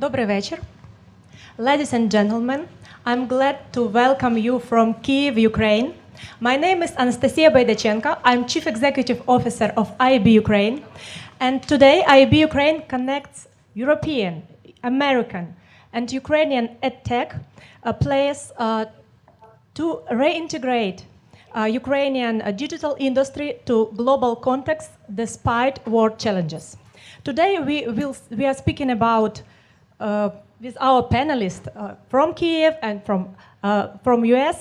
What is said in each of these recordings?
Добрий вечір. Ladies and gentlemen, I'm glad to welcome you from Kyiv, Ukraine. My name is Anastasia Baydachenko. I'm Chief Executive Officer of IAB Ukraine. And today, IAB Ukraine connects European, American, and Ukrainian Adtech players to reintegrate Ukrainian digital industry to global context despite world challenges. Today we are speaking about with our panelists from Kyiv and from US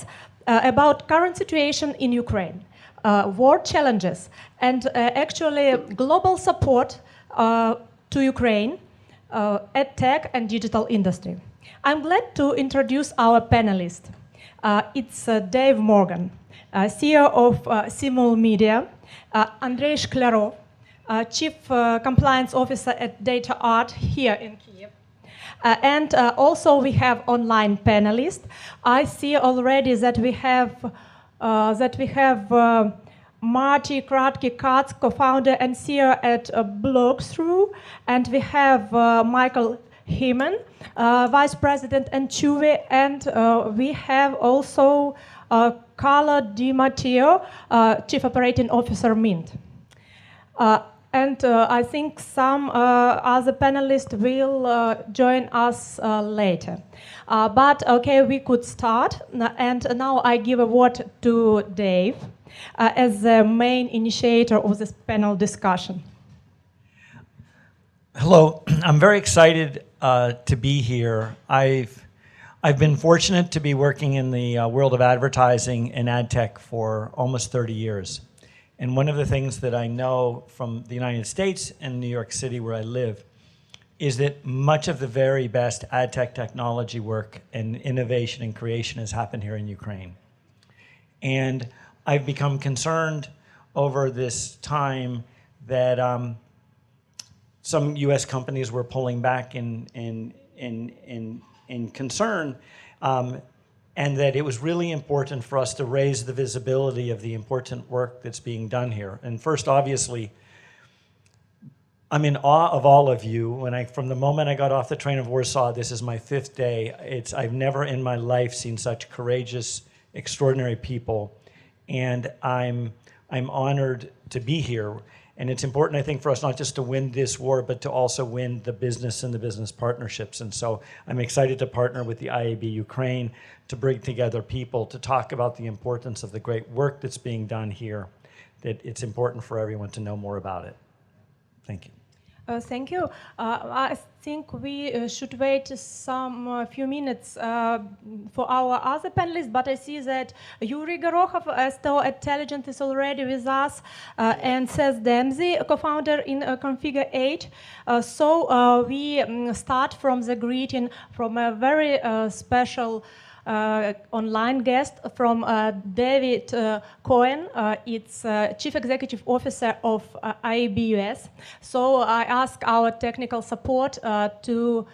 about current situation in Ukraine, world challenges, and actually global support to Ukraine, Adtech and digital industry. I'm glad to introduce our panelist. It's Dave Morgan, CEO of Simul Media, Andrei Shklarov, Chief Compliance Officer at Data Art here in Kyiv. And also we have online panelists. I see already that we have Marty Kratky-Katz, co-founder and CEO at Blogthrough, and we have Michael Heeman, Vice President and Chuve, and we have also Carlo Di Matteo, Chief Operating Officer Mint. And I think some other panelists will join us later. But okay, we could start. And now I give a word to Dave as the main initiator of this panel discussion. Hello, I'm very excited to be here. I've been fortunate to be working in the world of advertising and ad tech for almost 30 years. And one of the things that I know from the United States and New York City where I live is that much of the very best ad tech technology work and innovation and creation has happened here in Ukraine. And I've become concerned over this time that some US companies were pulling back in concern and that it was really important for us to raise the visibility of the important work that's being done here. And first, obviously, I'm in awe of all of you. From the moment I got off the train of Warsaw, this is my 5th day. I've never in my life seen such courageous, extraordinary people, and I'm honored to be here. And it's important, I think, for us not just to win this war, but to also win the business and the business partnerships. And so I'm excited to partner with the IAB Ukraine to bring together people to talk about the importance of the great work that's being done here, that it's important for everyone to know more about it. Thank you. Thank you. I think we should wait some few minutes for our other panelists, but I see that Yuri Gorokhov, STO Intelligent, is already with us, and Seth Dempsey, co-founder in Configure 8. So we start from the greeting from a very special online guest from David Cohen. It's Chief Executive Officer of IAB US. So I ask our technical support to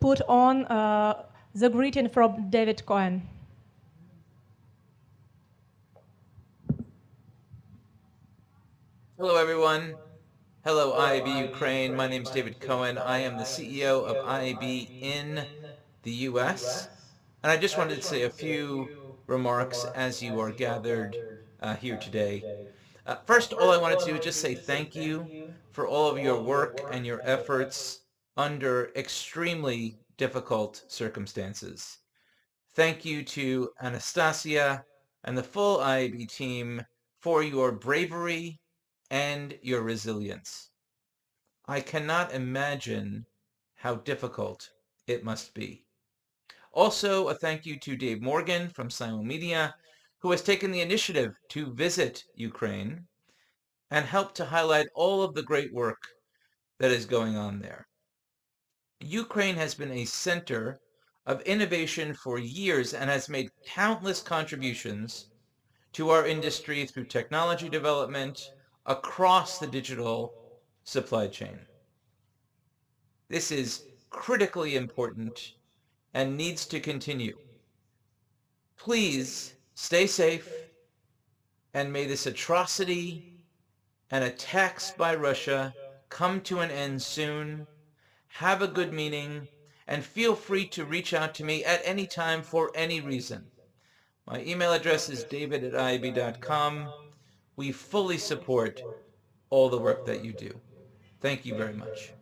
put on the greeting from David Cohen. Hello, everyone. Hello, IAB Ukraine. My name is David Cohen. I am the CEO of IAB in the US. And I just wanted to say a few remarks as you are gathered here today. First, all I wanted to do is just say thank you for all of your work and your efforts under extremely difficult circumstances. Thank you to Anastasia and the full IAB team for your bravery and your resilience. I cannot imagine how difficult it must be. Also, a thank you to Dave Morgan from Simul Media, who has taken the initiative to visit Ukraine and help to highlight all of the great work that is going on there. Ukraine has been a center of innovation for years and has made countless contributions to our industry through technology development across the digital supply chain. This is critically important and needs to continue. Please stay safe, and may this atrocity and attacks by Russia come to an end soon, Have a good meeting, and feel free to reach out to me at any time for any reason. My email address is david@iab.com. We fully support all the work that you do. Thank you very much.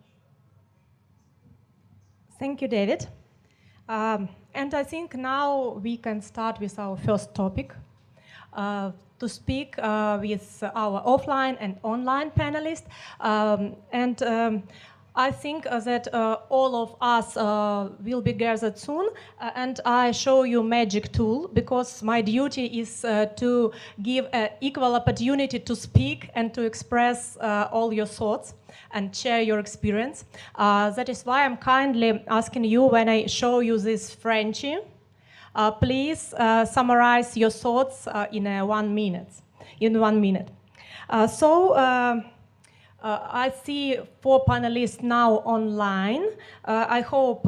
Thank you, David. And I think now we can start with our first topic. To speak with our offline and online panelists. I think that all of us will be gathered soon, and I show you magic tool because my duty is to give equal opportunity to speak and to express all your thoughts and share your experience. That is why I'm kindly asking you when I show you this Frenchie, please summarize your thoughts in 1 minute. I see 4 panelists now online. I hope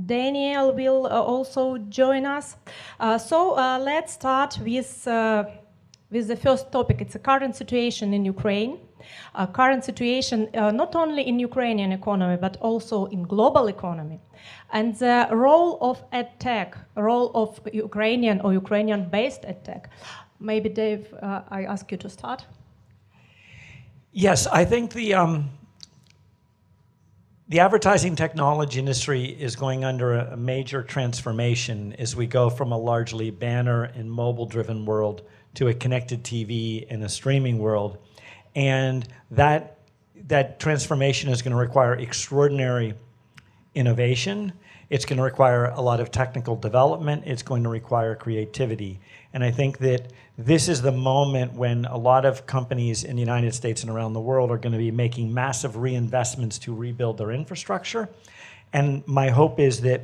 Daniel will also join us. Let's start with the first topic. It's the current situation in Ukraine. Current situation not only in Ukrainian economy, but also in global economy. And the role of Adtech, role of Ukrainian or Ukrainian-based Adtech. Maybe, Dave, I ask you to start. Yes, I think the advertising technology industry is going under a major transformation as we go from a largely banner and mobile-driven world to a connected TV and a streaming world. And that transformation is going to require extraordinary innovation. It's going to require a lot of technical development. It's going to require creativity. And I think that this is the moment when a lot of companies in the United States and around the world are going to be making massive reinvestments to rebuild their infrastructure. And my hope is that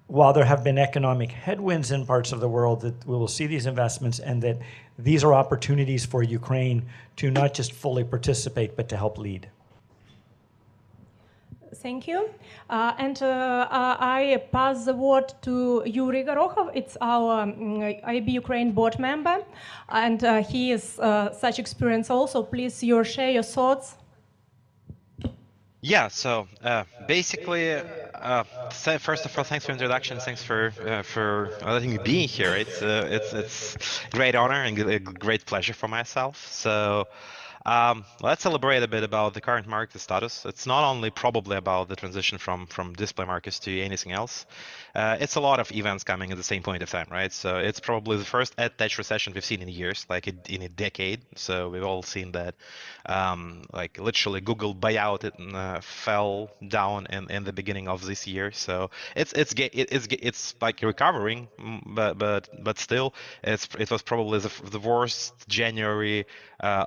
while there have been economic headwinds in parts of the world, that we will see these investments and that these are opportunities for Ukraine to not just fully participate, but to help lead. Thank you. I pass the word to Yuri Gorokhov. It's our IB Ukraine board member, and he is such experience also. Please, share your thoughts. Yeah, so basically, first of all, thanks for the introduction. Thanks for letting me be here. It's a great honor and a great pleasure for myself. So let's elaborate a bit about the current market status. It's not only probably about the transition from display markets to anything else. It's a lot of events coming at the same point of time, right? So it's probably the first Adtech recession we've seen in years, like in a decade. So we've all seen that, like literally Google buyout fell down in the beginning of this year. So it's like recovering, but still, it was probably the worst January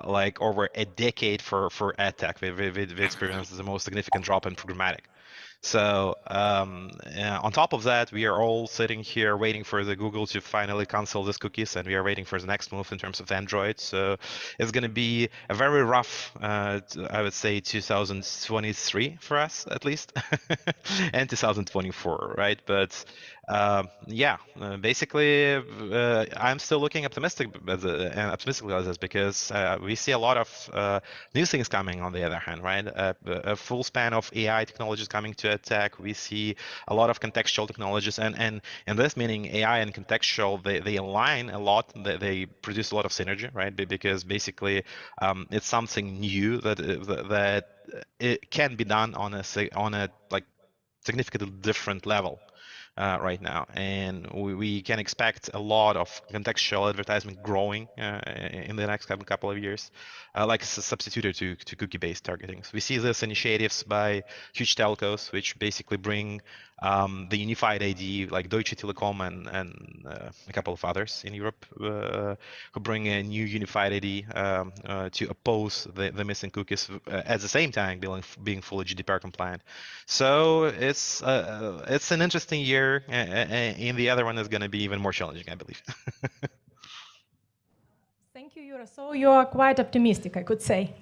like over a decade for Adtech. We experienced the most significant drop in programmatic. So on top of that, we are all sitting here waiting for the Google to finally cancel these cookies, and we are waiting for the next move in terms of Android. So it's going to be a very rough, I would say, 2023 for us at least, and 2024, right? But yeah, basically, I'm still looking optimistically at this because we see a lot of new things coming. On the other hand, right? A full span of AI technologies coming to Adtech. We see a lot of contextual technologies, and this meaning AI and contextual, they align a lot. They produce a lot of synergy, right? Because basically, it's something new that it can be done on a like significantly different level. Right now, and we can expect a lot of contextual advertisement growing in the next couple of years, like a substitute to cookie-based targeting. So we see these initiatives by huge telcos, which basically bring the unified ID, like Deutsche Telekom and a couple of others in Europe, who bring a new unified ID to oppose the missing cookies at the same time being fully GDPR compliant. So it's an interesting year. And the other one is going to be even more challenging, I believe. Thank you, Yura. So you are quite optimistic, I could say.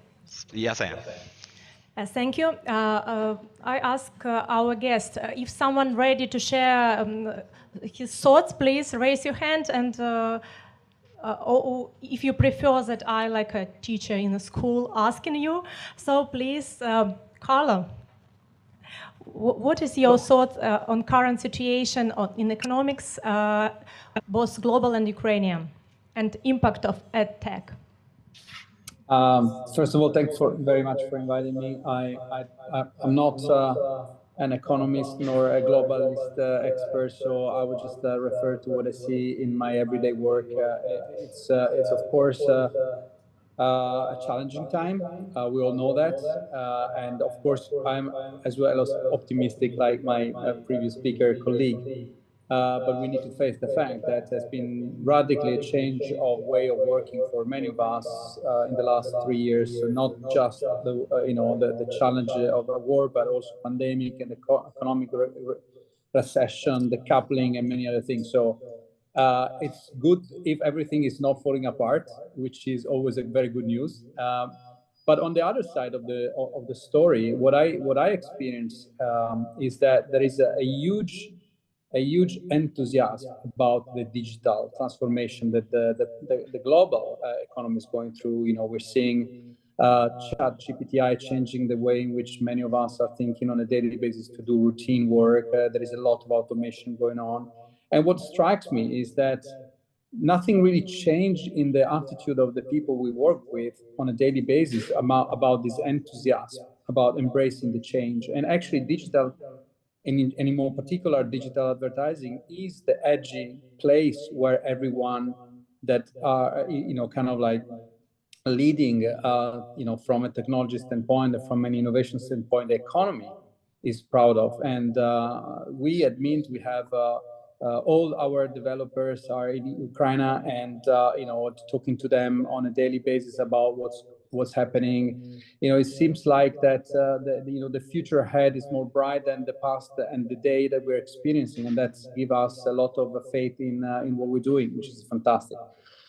Yes, I am. Thank you. I ask our guest if someone ready to share his thoughts, please raise your hand. And or if you prefer that I, like a teacher in a school, asking you, so please, Carlo. what is your thought on current situation in economics, both global and Ukrainian, and impact of Adtech? First of all, thanks very much for inviting me. I'm not an economist nor a globalist expert, so I would just refer to what I see in my everyday work. It's of course a challenging time. We all know that, and of course I'm as well as optimistic like my previous speaker colleague. But we need to face the fact that there's been radically a change of way of working for many of us in the last 3 years. So not just the challenge of a war, but also pandemic and the economic recession, the coupling, and many other things. So it's good if everything is not falling apart, which is always a very good news. But on the other side of the story, what I experience is that there is a huge enthusiasm about the digital transformation that the global economy is going through. You know, we're seeing ChatGPT changing the way in which many of us are thinking on a daily basis to do routine work. There is a lot of automation going on. And what strikes me is that nothing really changed in the attitude of the people we work with on a daily basis about this enthusiasm, about embracing the change. And actually digital, and in more particular, digital advertising is the edgy place where everyone that are, kind of like leading, from a technology standpoint, from an innovation standpoint, the economy is proud of. And we at Mint, we have all our developers are in Ukraine, and talking to them on a daily basis about what's happening. It seems like that the future ahead is more bright than the past and the day that we're experiencing, and that's give us a lot of faith in what we're doing, which is fantastic.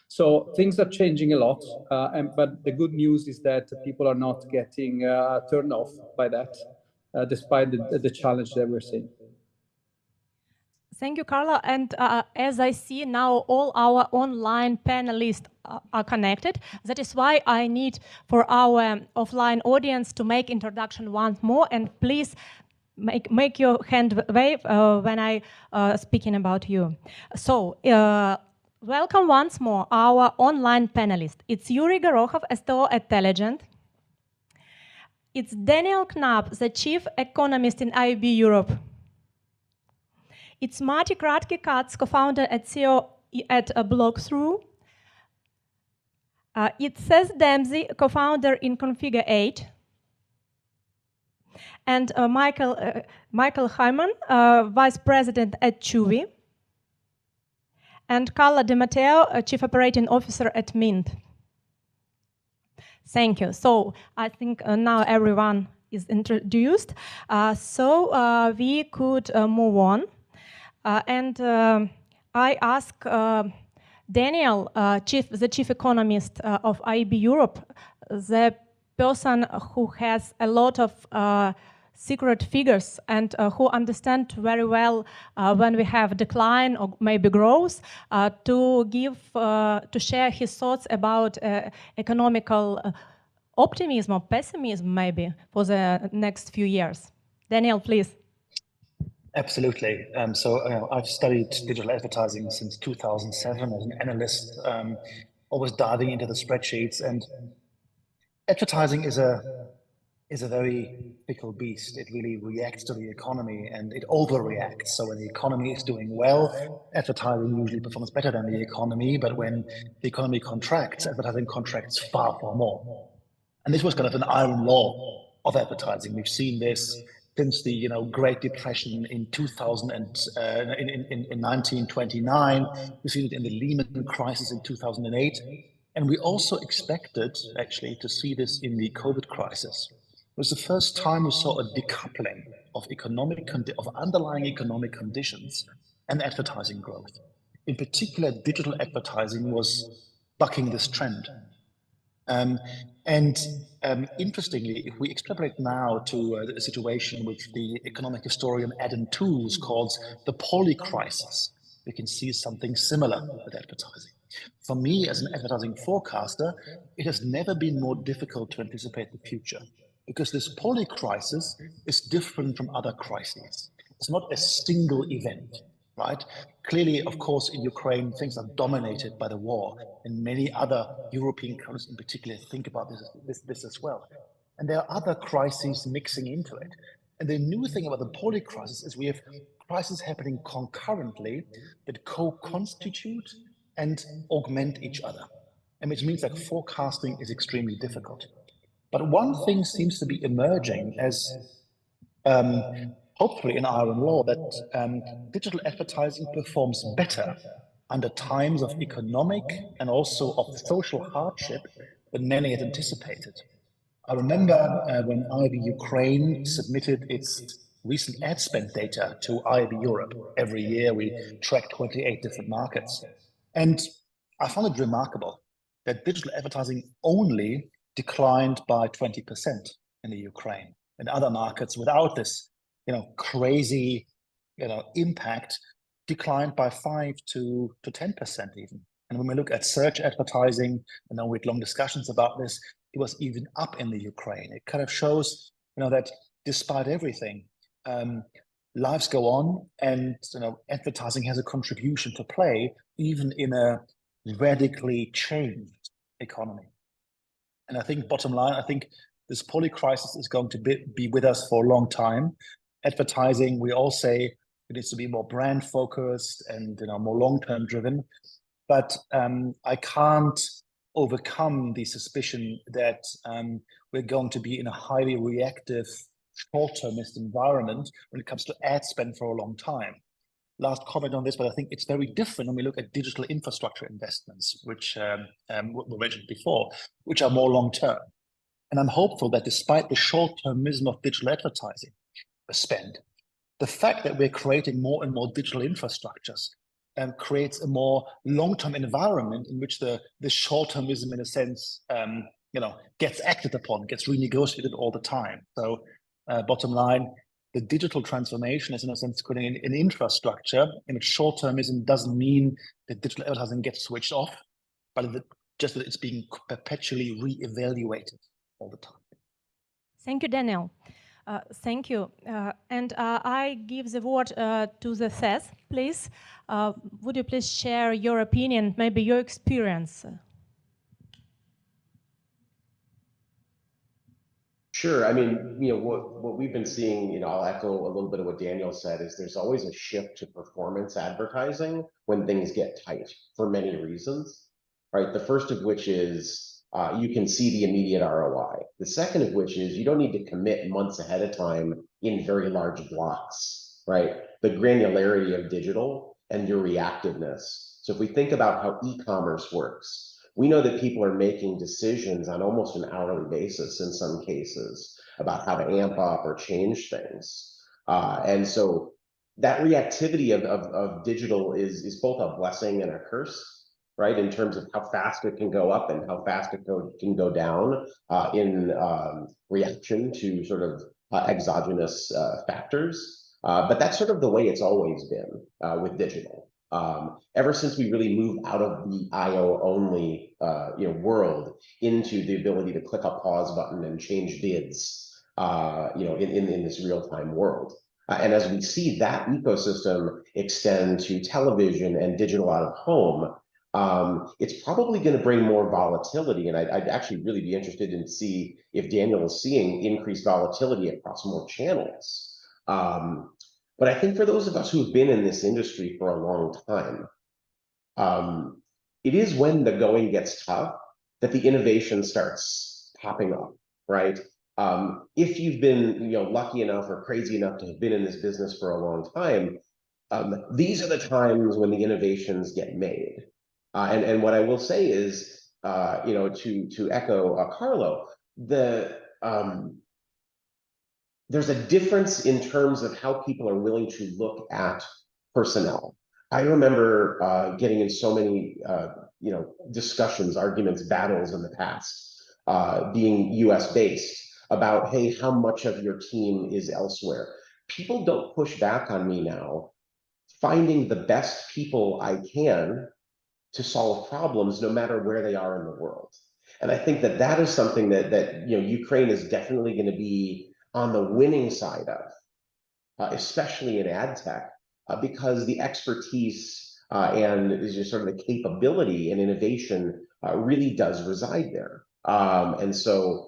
So things are changing a lot, but the good news is that people are not getting turned off by that, despite the challenge that we're seeing. Thank you, Carla. And as I see now, all our online panelists are connected. That is why I need for our offline audience to make introduction once more. And please make your hand wave when I speaking about you. So welcome once more our online panelists. It's Yuri Gorokhov, STO Intelligent. It's Daniel Knapp, the chief economist in IB Europe. It's Marty Kratky-Katz, co-founder and CEO at Blockthrough. It's Seth Dempsey, co-founder in Configure 8. And Michael Hyman, vice president at Chewy. And Carla De Matteo, chief operating officer at Mint. Thank you. So I think now everyone is introduced. So we could move on. And I ask Daniel, the chief economist of IB Europe, the person who has a lot of secret figures and who understand very well when we have decline or maybe growth, to share his thoughts about economical optimism or pessimism maybe for the next few years. Daniel, please. Absolutely. So I've studied digital advertising since 2007 as an analyst, always diving into the spreadsheets. And advertising is a very fickle beast. It really reacts to the economy and it overreacts. So when the economy is doing well, advertising usually performs better than the economy. But when the economy contracts, advertising contracts far, far more. And this was kind of an iron law of advertising. We've seen this since the Great Depression in 2000 and in 1929. We've seen it in the Lehman crisis in 2008, and we also expected actually to see this in the COVID crisis. It was the first time we saw a decoupling of underlying economic conditions and advertising growth. In particular, digital advertising was bucking this trend. Interestingly, if we extrapolate now to a situation which the economic historian Adam Tooze calls the polycrisis, we can see something similar with advertising. For me, as an advertising forecaster, it has never been more difficult to anticipate the future. because this polycrisis is different from other crises. It's not a single event, right? Clearly, of course, in Ukraine, things are dominated by the war, and many other European countries in particular think about this as well. And there are other crises mixing into it. And the new thing about the polycrisis is we have crises happening concurrently that co-constitute and augment each other. And which means like forecasting is extremely difficult. But one thing seems to be emerging as hopefully in iron law that digital advertising performs better under times of economic and also of social hardship than many had anticipated. I remember when IB Ukraine submitted its recent ad spend data to IB Europe. Every year we track 28 different markets. And I found it remarkable that digital advertising only declined by 20% in the Ukraine. In other markets, without this, crazy, impact, declined by 5 to 10% even. And when we look at search advertising, we had long discussions about this, it was even up in the Ukraine. It kind of shows, that despite everything, lives go on, and advertising has a contribution to play, even in a radically changed economy. And I think, bottom line, I think this polycrisis is going to be with us for a long time. Advertising, we all say it needs to be more brand focused and more long-term driven. But I can't overcome the suspicion that we're going to be in a highly reactive, short-termist environment when it comes to ad spend for a long time. Last comment on this, but I think it's very different when we look at digital infrastructure investments, which were mentioned before, which are more long-term. And I'm hopeful that despite the short-termism of digital advertising spend, the fact that we're creating more and more digital infrastructures creates a more long-term environment in which the short-termism, in a sense, gets acted upon, gets renegotiated all the time. So, bottom line, the digital transformation is, in a sense, creating an infrastructure in which short-termism doesn't mean that digital advertising gets switched off, but just that it's being perpetually re-evaluated all the time. Thank you, Daniel. Thank you. And I give the word to the Seth, please. Would you please share your opinion, maybe your experience? Sure. I mean, what we've been seeing, I'll echo a little bit of what Daniel said, is there's always a shift to performance advertising when things get tight for many reasons, right? The first of which is you can see the immediate ROI. The second of which is you don't need to commit months ahead of time in very large blocks, right? The granularity of digital and your reactiveness. So if we think about how e-commerce works, we know that people are making decisions on almost an hourly basis in some cases about how to amp up or change things. And so that reactivity of digital is both a blessing and a curse, right? In terms of how fast it can go up and how fast it can go down in reaction to sort of exogenous factors. But that's sort of the way it's always been with digital. Ever since we really moved out of the IO only world into the ability to click a pause button and change bids in this real-time world. And as we see that ecosystem extend to television and digital out of home, it's probably going to bring more volatility. And I'd actually really be interested in see if Daniel is seeing increased volatility across more channels. But I think for those of us who've been in this industry for a long time, it is when the going gets tough that the innovation starts popping up, right? If you've been lucky enough or crazy enough to have been in this business for a long time, these are the times when the innovations get made. And what I will say is, to echo Carlo, there's a difference in terms of how people are willing to look at personnel. I remember getting in so many, discussions, arguments, battles in the past, being US based about, hey, how much of your team is elsewhere? People don't push back on me now, finding the best people I can to solve problems no matter where they are in the world. And I think that that is something that Ukraine is definitely going to be on the winning side of, especially in ad tech, because the expertise and is just sort of the capability and innovation really does reside there. And so,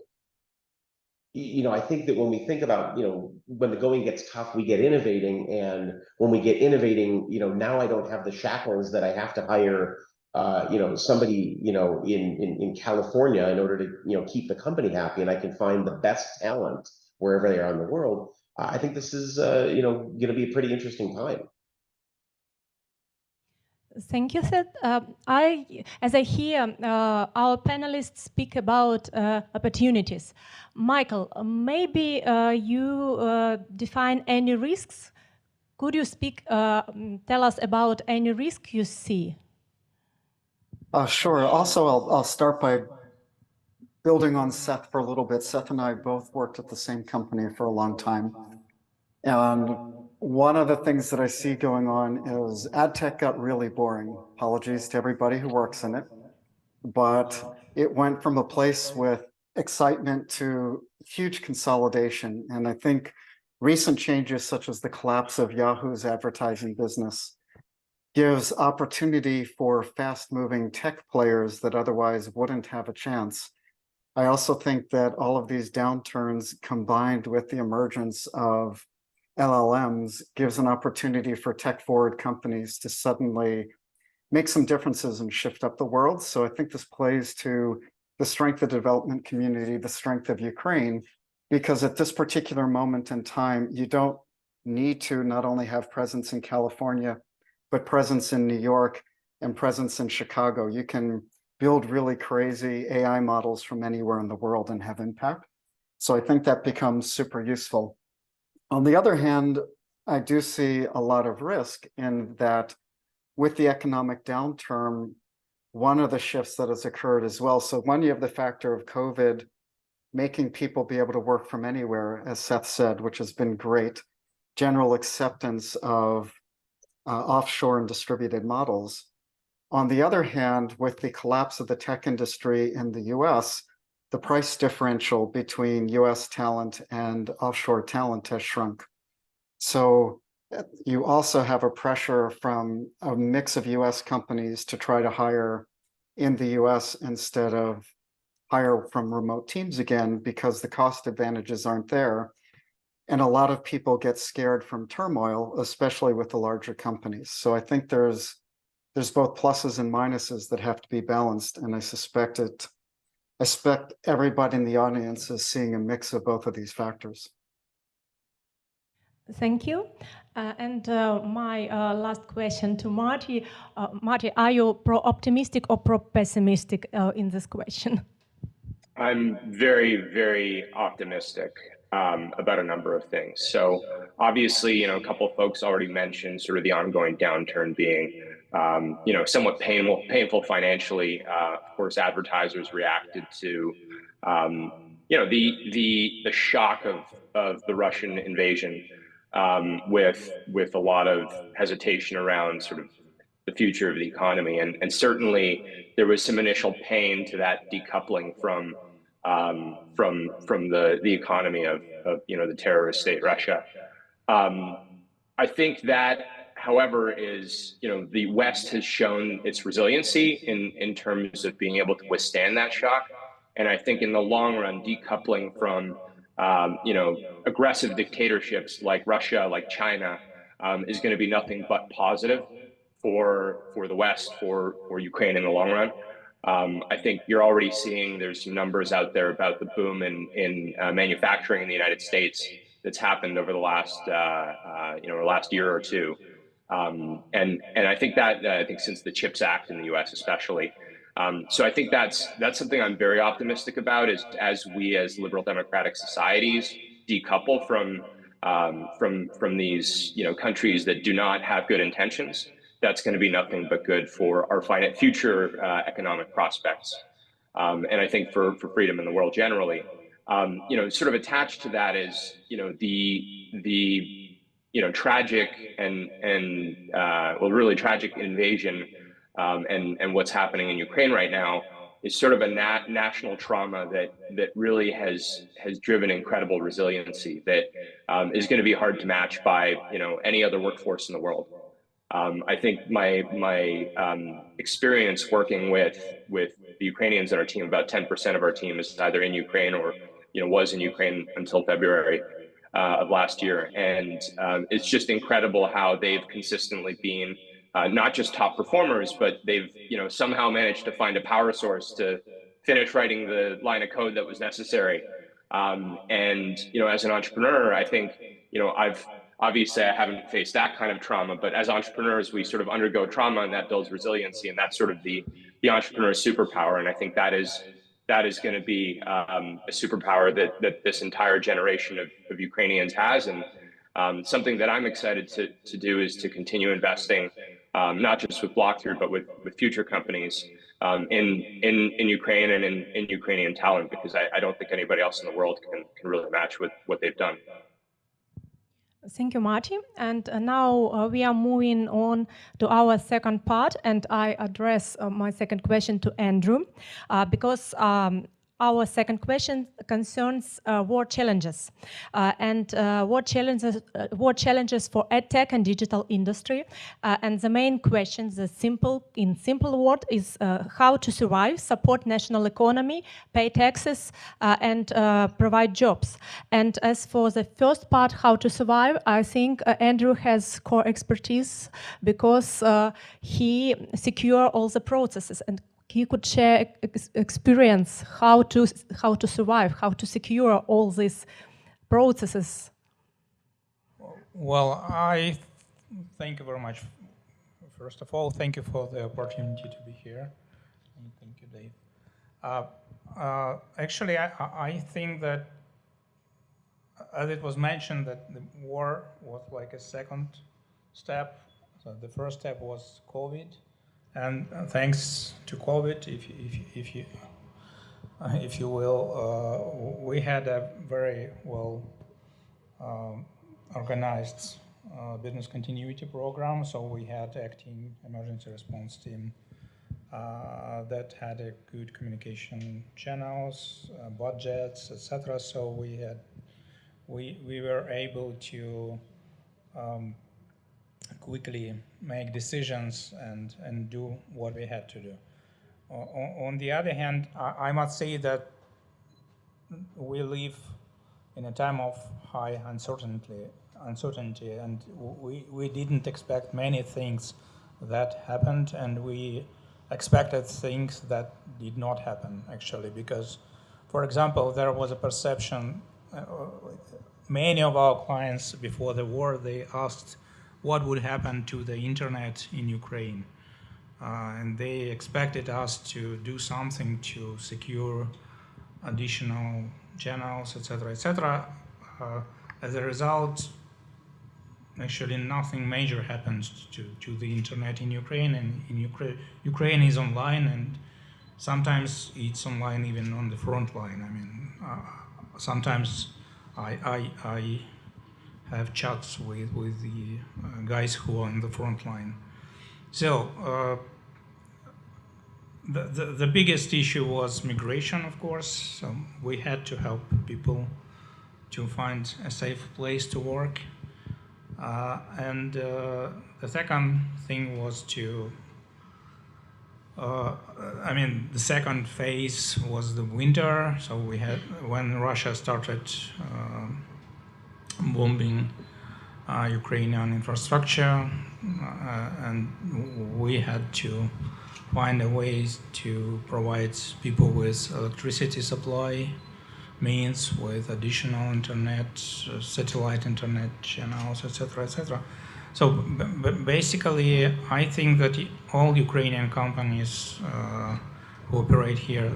I think that when we think about, when the going gets tough, we get innovating. And when we get innovating, now I don't have the shackles that I have to hire, somebody, in California in order to, keep the company happy. And I can find the best talent wherever they are in the world. I think this is, going to be a pretty interesting time. Thank you, Seth. As I hear our panelists speak about opportunities, Michael, maybe you define any risks. Could you tell us about any risk you see? Sure. Also, I'll start by building on Seth for a little bit. Seth and I both worked at the same company for a long time. And one of the things that I see going on is ad tech got really boring. Apologies to everybody who works in it. But it went from a place with excitement to huge consolidation. And I think recent changes, such as the collapse of Yahoo's advertising business, gives opportunity for fast-moving tech players that otherwise wouldn't have a chance. I also think that all of these downturns combined with the emergence of LLMs gives an opportunity for tech-forward companies to suddenly make some differences and shift up the world. So I think this plays to the strength of the development community, the strength of Ukraine, because at this particular moment in time, you don't need to not only have presence in California, but presence in New York and presence in Chicago. You can build really crazy AI models from anywhere in the world and have impact. So I think that becomes super useful. On the other hand, I do see a lot of risk in that with the economic downturn, one of the shifts that has occurred as well. So one, you have the factor of COVID making people be able to work from anywhere, as Seth said, which has been great. General acceptance of offshore and distributed models. On the other hand, with the collapse of the tech industry in the US, the price differential between US talent and offshore talent has shrunk. So you also have a pressure from a mix of US companies to try to hire in the US instead of hire from remote teams again, because the cost advantages aren't there. And a lot of people get scared from turmoil, especially with the larger companies. So I think there's both pluses and minuses that have to be balanced. And I suspect everybody in the audience is seeing a mix of both of these factors. Thank you. My last question to Marty. Marty, are you pro-optimistic or pro-pessimistic in this question? I'm very, very optimistic about a number of things. So obviously, a couple of folks already mentioned sort of the ongoing downturn being, somewhat painful financially. Of course, advertisers reacted to, the shock of the Russian invasion with a lot of hesitation around sort of the future of the economy, and certainly there was some initial pain to that decoupling from the economy of the terrorist state Russia. I think that, however, is the West has shown its resiliency in terms of being able to withstand that shock, and I think in the long run, decoupling from aggressive dictatorships like Russia, like China, is going to be nothing but positive for the West, for Ukraine in the long run. I think you're already seeing there's some numbers out there about the boom in manufacturing in the United States that's happened over the last year or two, and I think since the CHIPS Act in the U.S. especially. So I think that's something I'm very optimistic about, is as we as liberal democratic societies decouple from these countries that do not have good intentions, that's going to be nothing but good for our future economic prospects, and I think for freedom in the world generally. Sort of attached to that is the tragic and really tragic invasion and what's happening in Ukraine right now. is sort of a national trauma that really has driven incredible resiliency that is going to be hard to match by any other workforce in the world. I think my experience working with the Ukrainians on our team, about 10% of our team is either in Ukraine or was in Ukraine until February of last year, and it's just incredible how they've consistently been not just top performers, but they've somehow managed to find a power source to finish writing the line of code that was necessary. And as an entrepreneur, I think I've obviously I haven't faced that kind of trauma, but as entrepreneurs, we sort of undergo trauma, and that builds resiliency, and that's sort of the entrepreneur's superpower. And I think that is going to be a superpower that this entire generation of Ukrainians has, and something that I'm excited to do is to continue investing, not just with Blockthrough, but with future companies in Ukraine and in Ukrainian talent, because I don't think anybody else in the world can really match with what they've done. Thank you, Marty. And now we are moving on to our second part, and I address my second question to Andrew, because our second question concerns world challenges and world challenges for Adtech and digital industry. And the main question, in simple word, is how to survive, support national economy, pay taxes, and provide jobs. And as for the first part, how to survive, I think Andrew has core expertise because he secure all the processes, and he could share experience how to survive, how to secure all these processes. Well, I thank you very much. First of all, thank you for the opportunity to be here. And thank you, Dave. Actually, I think that, as it was mentioned, that the war was like a second step. So the first step was COVID. And thanks to COVID, if you will, we had a very well organized business continuity program. So we had acting emergency response team that had a good communication channels, budgets, etc. So we were able to quickly make decisions and do what we had to do. On the other hand, I must say that we live in a time of high uncertainty, and we didn't expect many things that happened, and we expected things that did not happen, actually, because, for example, there was a perception, many of our clients before the war, they asked what would happen to the internet in Ukraine. And they expected us to do something to secure additional channels, etc., etc. As a result, actually nothing major happens to the internet in Ukraine, and Ukraine is online, and sometimes it's online even on the front line. I mean, sometimes I have chats with the guys who are on the front line. So the biggest issue was migration, of course. So we had to help people to find a safe place to work. And the second thing was the second phase was the winter. So we had, when Russia started bombing Ukrainian infrastructure, and we had to find a way to provide people with electricity supply means, with additional internet, satellite internet channels, etc., etc. So basically, I think that all Ukrainian companies who operate here,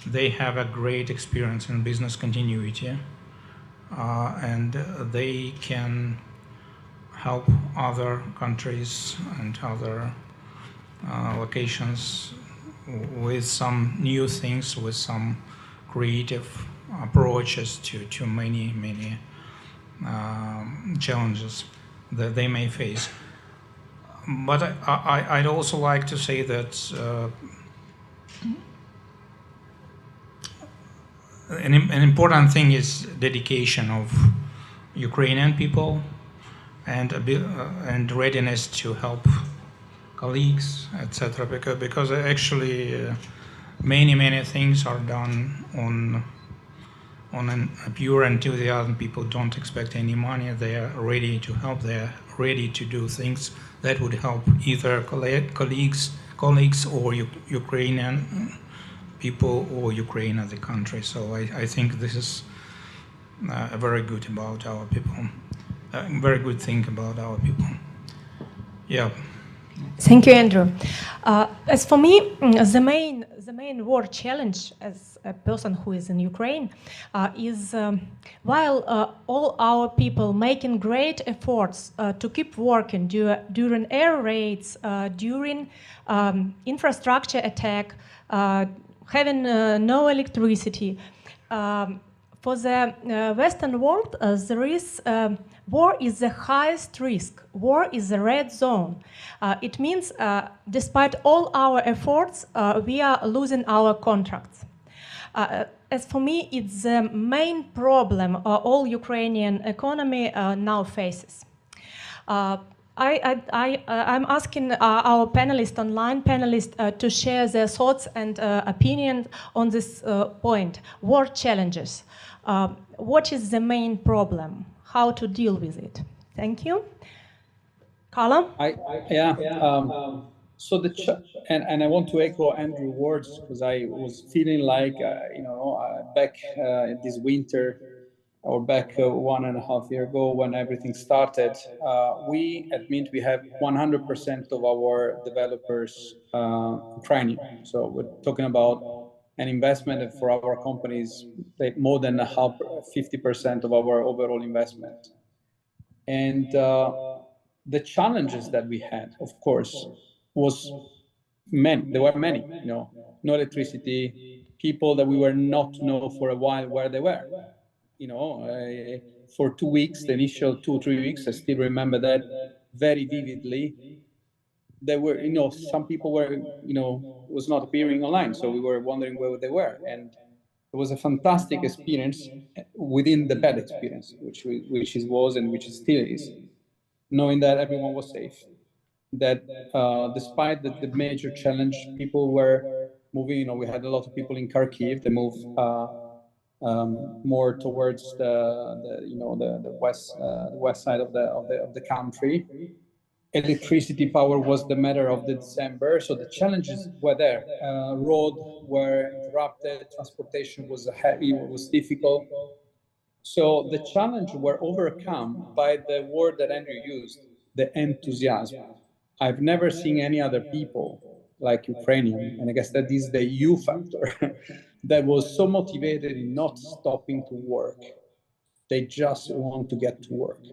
they have a great experience in business continuity. And they can help other countries and other locations with some new things, with some creative approaches to many challenges that they may face. But I'd also like to say that an important thing is dedication of Ukrainian people and readiness to help colleagues, etc. Because actually many things are done on a pure enthusiasm. People don't expect any money. They are ready to help. They are ready to do things that would help either colleagues or Ukrainian people or Ukraine as a country. So I think this is a very good about our people. A very good thing about our people. Yeah. Thank you, Andrew. As for me, the main war challenge as a person who is in Ukraine is while all our people making great efforts to keep working during air raids, during infrastructure attack, having no electricity. For the Western world, there is war is the highest risk. War is the red zone. It means, despite all our efforts, we are losing our contracts. As for me, it's the main problem all Ukrainian economy now faces. I'm asking our online panelists to share their thoughts and opinions on this point. War challenges. What is the main problem? How to deal with it? Thank you. Carla? So and I want to echo Andrew's words because I was feeling like back this winter or back 1.5 years ago when everything started, we at Mint we have 100% of our developers Ukrainian. So we're talking about an investment for our companies like more than 50% of our overall investment. And the challenges that we had, of course, was many. There were many, no electricity, people that we were not know for a while where they were. For 2 weeks, the initial 2-3 weeks, I still remember that very vividly. There were, some people were, was not appearing online, so we were wondering where they were. And it was a fantastic experience within the bad experience, which was and which still is, knowing that everyone was safe, that despite the major challenge, people were moving. We had a lot of people in Kharkiv. They moved more towards the west side of the country. Electricity power was the matter of the December, so the challenges were there. Road were interrupted, transportation was heavy, was difficult. So the challenge were overcome by the word that Andrew used, the enthusiasm. I've never seen any other people like Ukrainian, and I guess that is the U factor, that was so motivated in not stopping to work. They just want to get to work,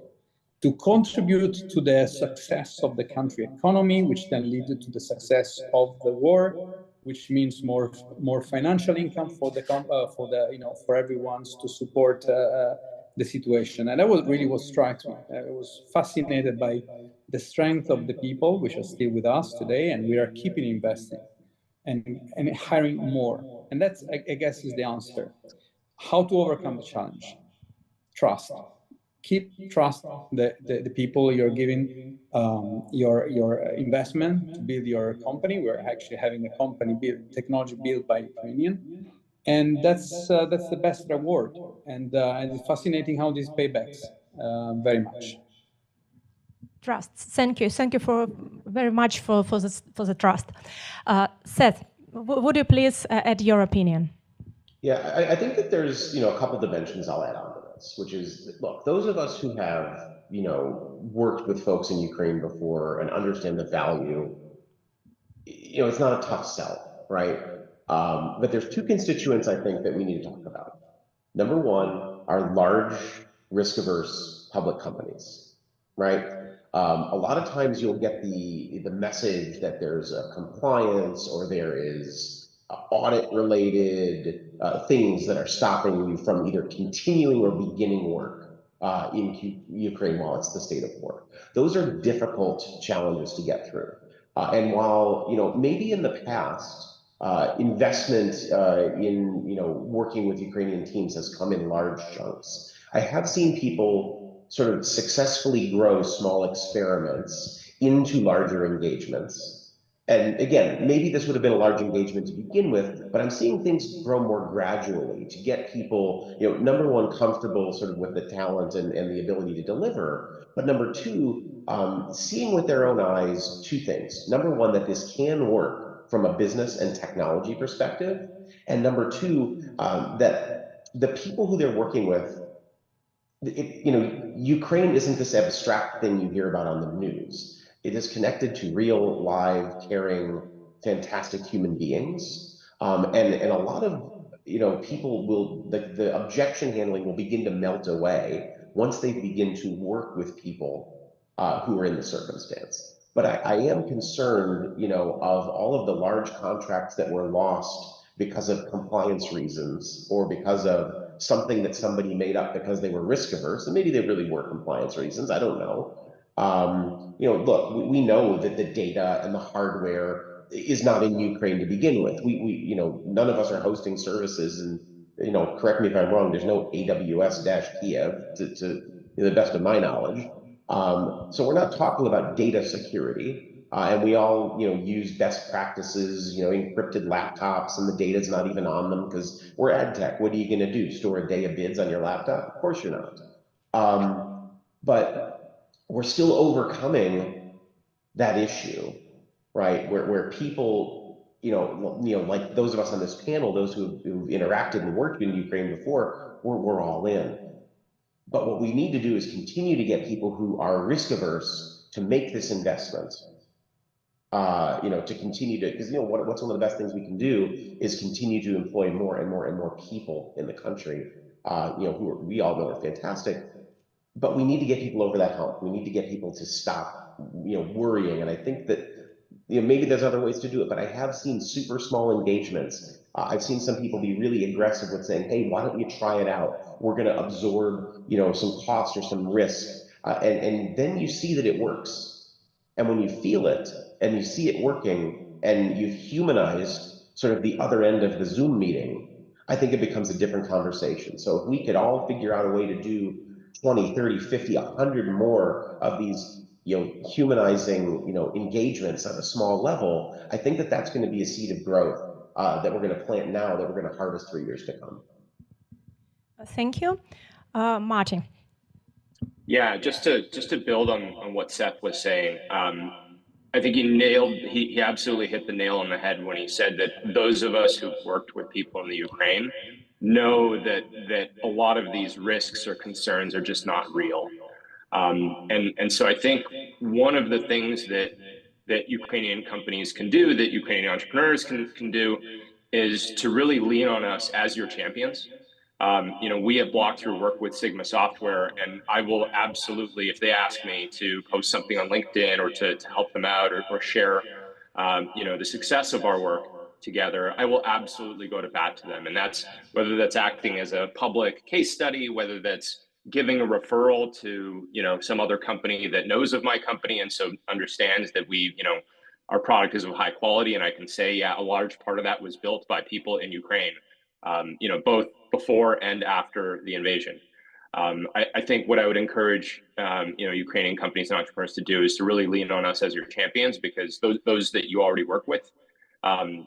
to contribute to the success of the country economy, which then led to the success of the war, which means more financial income for for everyone to support the situation. And that was really what strikes me. I was fascinated by the strength of the people, which are still with us today, and we are keeping investing and hiring more. And that's, I guess, is the answer. How to overcome the challenge? Trust. Keep trust the people you're giving your investment to build your company. We're actually having a company technology built by Ukrainian, and that's the best reward. And it's fascinating how this paybacks very much. Trust. Thank you very much for the trust. Seth, would you please add your opinion? Yeah, I think that there's a couple dimensions I'll add on to this, which is, look, those of us who have worked with folks in Ukraine before and understand the value, it's not a tough sell, right? But there's two constituents I think that we need to talk about. Number one are large, risk-averse public companies, right? A lot of times you'll get the message that there's a compliance or there is audit-related things that are stopping you from either continuing or beginning work in Ukraine while it's the state of war. Those are difficult challenges to get through. And while maybe in the past Investment in working with Ukrainian teams has come in large chunks. I have seen people sort of successfully grow small experiments into larger engagements. And again, maybe this would have been a large engagement to begin with, but I'm seeing things grow more gradually to get people, number one, comfortable sort of with the talent and the ability to deliver. But number two, seeing with their own eyes two things. Number one, that this can work from a business and technology perspective. And number two, that the people who they're working with, Ukraine isn't this abstract thing you hear about on the news. It is connected to real, live, caring, fantastic human beings. And a lot of, people will, the objection handling will begin to melt away once they begin to work with people who are in the circumstance. But I am concerned, of all of the large contracts that were lost because of compliance reasons or because of something that somebody made up because they were risk averse, and maybe they really were compliance reasons. I don't know. Look, we know that the data and the hardware is not in Ukraine to begin with. We none of us are hosting services, and correct me if I'm wrong. There's no AWS-Kiev to the best of my knowledge. So we're not talking about data security. And we all, use best practices, encrypted laptops, and the data's not even on them because we're Adtech. What are you going to do? Store a day of bids on your laptop? Of course you're not. But we're still overcoming that issue, right? Where people, like those of us on this panel, those who've interacted and worked in Ukraine before, we're all in. But what we need to do is continue to get people who are risk averse to make this investment. To continue to, because what's one of the best things we can do is continue to employ more and more and more people in the country, we all know are fantastic, but we need to get people over that hump. We need to get people to stop, worrying. And I think that, maybe there's other ways to do it, but I have seen super small engagements. I've seen some people be really aggressive with saying, hey, why don't you try it out? We're going to absorb, some cost or some risk. And then you see that it works. And when you feel it and you see it working and you've humanized sort of the other end of the Zoom meeting, I think it becomes a different conversation. So if we could all figure out a way to do 20, 30, 50, 100 more of these, humanizing, engagements at a small level, I think that that's going to be a seed of growth that we're going to plant now that we're going to harvest 3 years to come. Thank you. Martin. Yeah, just to build on what Seth was saying, I think he absolutely hit the nail on the head when he said that those of us who've worked with people in the Ukraine know that a lot of these risks or concerns are just not real. And so I think one of the things that Ukrainian companies can do, that Ukrainian entrepreneurs can do, is to really lean on us as your champions. We at Blockthrough work with Sigma Software, and I will absolutely, if they ask me to post something on LinkedIn or to help them out or share, the success of our work together, I will absolutely go to bat to them. And that's whether that's acting as a public case study, whether that's giving a referral to, some other company that knows of my company and so understands that our product is of high quality. And I can say, yeah, a large part of that was built by people in Ukraine, both before and after the invasion. I think what I would encourage, Ukrainian companies and entrepreneurs to do is to really lean on us as your champions, because those that you already work with,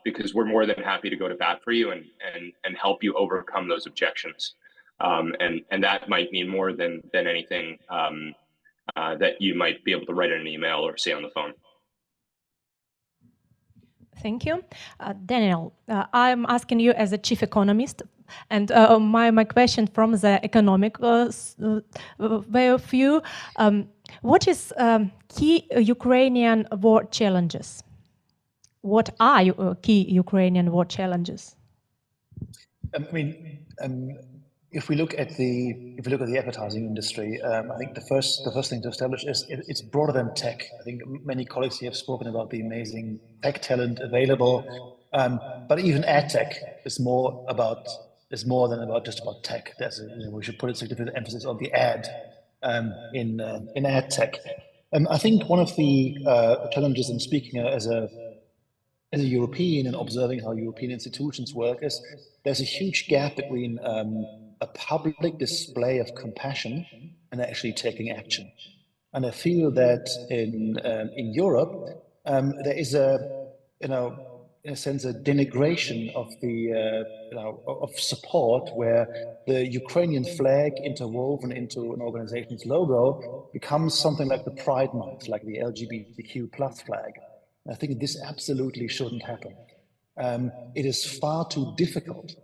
because we're more than happy to go to bat for you and help you overcome those objections. And that might mean more than anything that you might be able to write in an email or say on the phone. Thank you. Daniel, I'm asking you as a chief economist, and my question from the economic way of view, what is key Ukrainian war challenges? What are key Ukrainian war challenges? If we look at the advertising industry, I think the first thing to establish is it's broader than tech. I think many colleagues here have spoken about the amazing tech talent available, but even Adtech is more than just about tech. We should put a significant emphasis on the ad in Adtech. I think one of the challenges in speaking as a as a European and observing how European institutions work is there's a huge gap between a public display of compassion and actually taking action. And I feel that in Europe, there is in a sense, a denigration of the of support, where the Ukrainian flag interwoven into an organization's logo becomes something like the Pride Month, like the LGBTQ plus flag. I think this absolutely shouldn't happen. It is far too difficult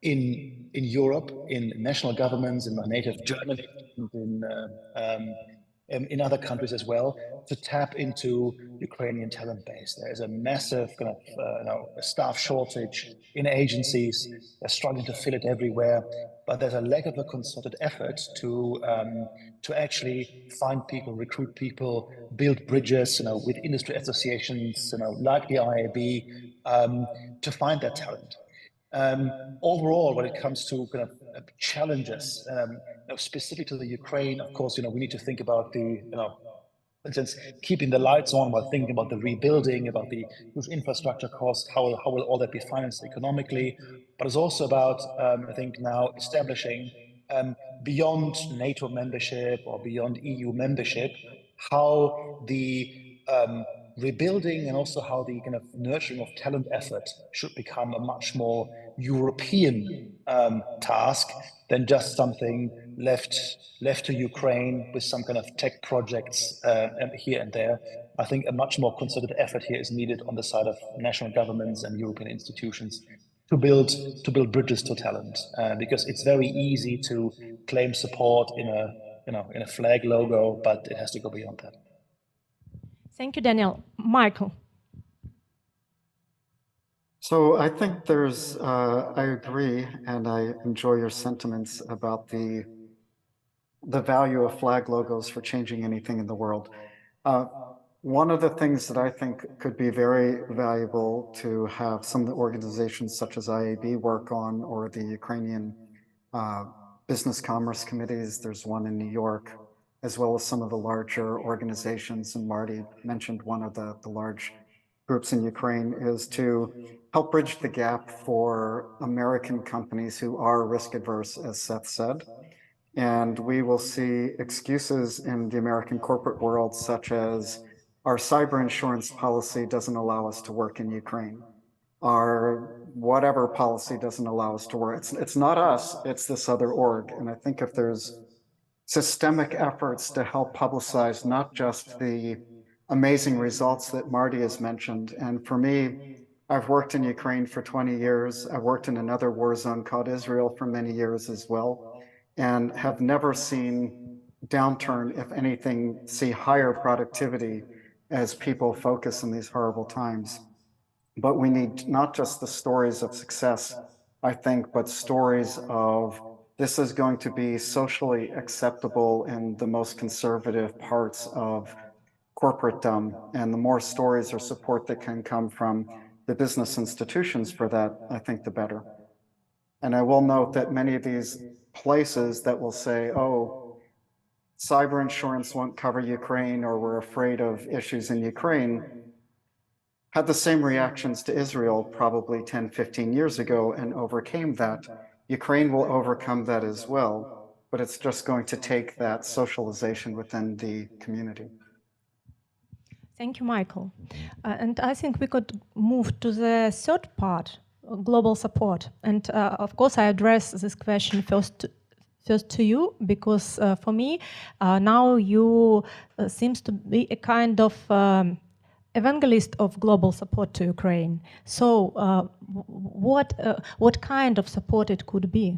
in Europe, in national governments, in my native Germany, and in other countries as well, to tap into Ukrainian talent base. There is a massive kind of staff shortage in agencies. They're struggling to fill it everywhere, but there's a lack of a concerted effort to actually find people, recruit people, build bridges, with industry associations, like the IAB, to find that talent. Overall, when it comes to kind of challenges, specific to the Ukraine, of course, we need to think about the, for instance, keeping the lights on while thinking about the rebuilding, about the huge infrastructure costs, how will all that be financed economically? But it's also about, I think, now establishing beyond NATO membership or beyond EU membership, how the rebuilding and also how the kind of nurturing of talent effort should become a much more European task than just something left to Ukraine with some kind of tech projects here and there. I think a much more concerted effort here is needed on the side of national governments and European institutions to build bridges to talent, because it's very easy to claim support in a flag logo, but it has to go beyond that. Thank you, Daniel. Michael. So I think there's, I agree, and I enjoy your sentiments about the value of flag logos for changing anything in the world. One of the things that I think could be very valuable to have some of the organizations such as IAB work on, or the Ukrainian business commerce committees, there's one in New York, as well as some of the larger organizations, and Marty mentioned one of the large groups in Ukraine, is to help bridge the gap for American companies who are risk adverse, as Seth said. And we will see excuses in the American corporate world, such as our cyber insurance policy doesn't allow us to work in Ukraine. Our whatever policy doesn't allow us to work. It's not us, it's this other org. And I think if there's systemic efforts to help publicize not just the amazing results that Marty has mentioned. And for me, I've worked in Ukraine for 20 years. I worked in another war zone called Israel for many years as well, and have never seen downturn, if anything, see higher productivity as people focus in these horrible times. But we need not just the stories of success, I think, but stories of this is going to be socially acceptable in the most conservative parts of corporatedom, and the more stories or support that can come from the business institutions for that, I think the better. And I will note that many of these places that will say, oh, cyber insurance won't cover Ukraine, or we're afraid of issues in Ukraine, had the same reactions to Israel probably 10, 15 years ago and overcame that. Ukraine will overcome that as well, but it's just going to take that socialization within the community. Thank you, Michael. And I think we could move to the third part, global support. And of course, I address this question first to you, because for me, now you seems to be a kind of evangelist of global support to Ukraine. So what kind of support it could be?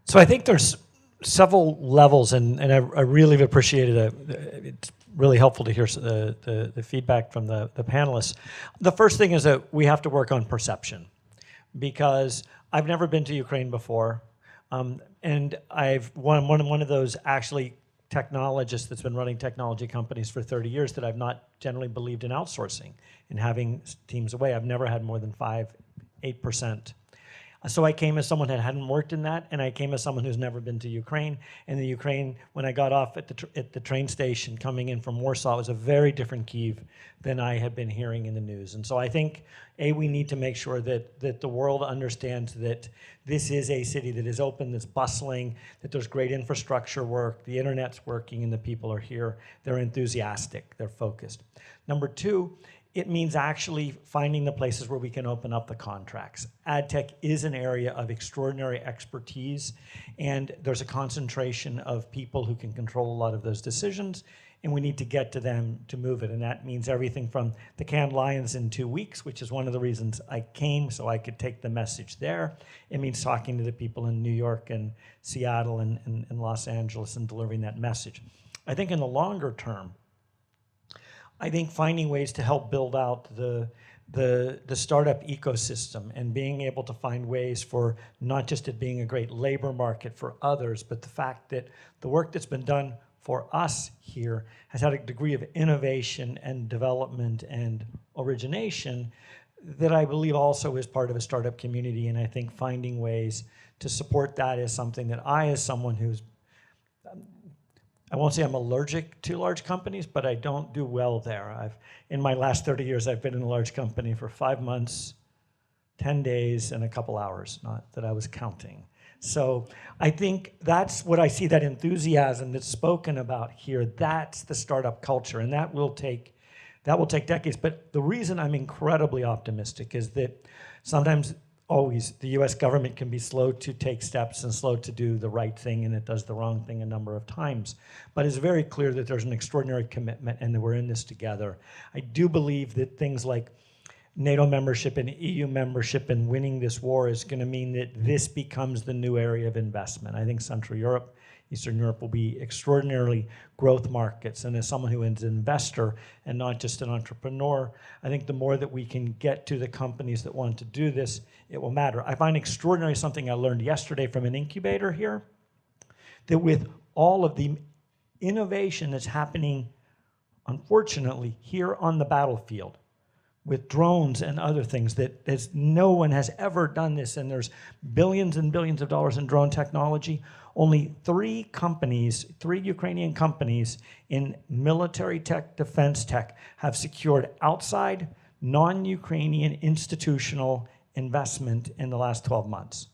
So I think there's several levels, and I really appreciated it. It's really helpful to hear the feedback from the panelists. The first thing is that we have to work on perception, because I've never been to Ukraine before, and I've one of those actually technologist that's been running technology companies for 30 years that I've not generally believed in outsourcing and having teams away. I've never had more than 8%. So I came as someone that hadn't worked in that, and I came as someone who's never been to Ukraine. And the Ukraine, when I got off at the train station coming in from Warsaw, it was a very different Kyiv than I had been hearing in the news. And so I think, we need to make sure that the world understands that this is a city that is open, that's bustling, that there's great infrastructure work, the internet's working, and the people are here. They're enthusiastic, they're focused. Number two, it means actually finding the places where we can open up the contracts. Adtech is an area of extraordinary expertise, and there's a concentration of people who can control a lot of those decisions, and we need to get to them to move it. And that means everything from the Cannes Lions in 2 weeks, which is one of the reasons I came, so I could take the message there. It means talking to the people in New York and Seattle and Los Angeles and delivering that message. I think in the longer term, I think finding ways to help build out the startup ecosystem and being able to find ways for not just it being a great labor market for others, but the fact that the work that's been done for us here has had a degree of innovation and development and origination that I believe also is part of a startup community. And I think finding ways to support that is something that I, as someone who's, I won't say I'm allergic to large companies, but I don't do well there. In my last 30 years, I've been in a large company for 5 months, 10 days, and a couple hours, not that I was counting. So I think that's what I see, that enthusiasm that's spoken about here. That's the startup culture, and that will take decades. But the reason I'm incredibly optimistic is that sometimes, always, the US government can be slow to take steps and slow to do the right thing, and it does the wrong thing a number of times. But it's very clear that there's an extraordinary commitment and that we're in this together. I do believe that things like NATO membership and EU membership and winning this war is going to mean that this becomes the new area of investment. I think Central Europe, Eastern Europe will be extraordinarily growth markets. And as someone who is an investor and not just an entrepreneur, I think the more that we can get to the companies that want to do this, it will matter. I find extraordinary something I learned yesterday from an incubator here, that with all of the innovation that's happening, unfortunately, here on the battlefield, with drones and other things, that no one has ever done this, and there's billions and billions of dollars in drone technology. Only 3 companies, 3 Ukrainian companies in military tech, defense tech, have secured outside non-Ukrainian institutional investment in the last 12 months.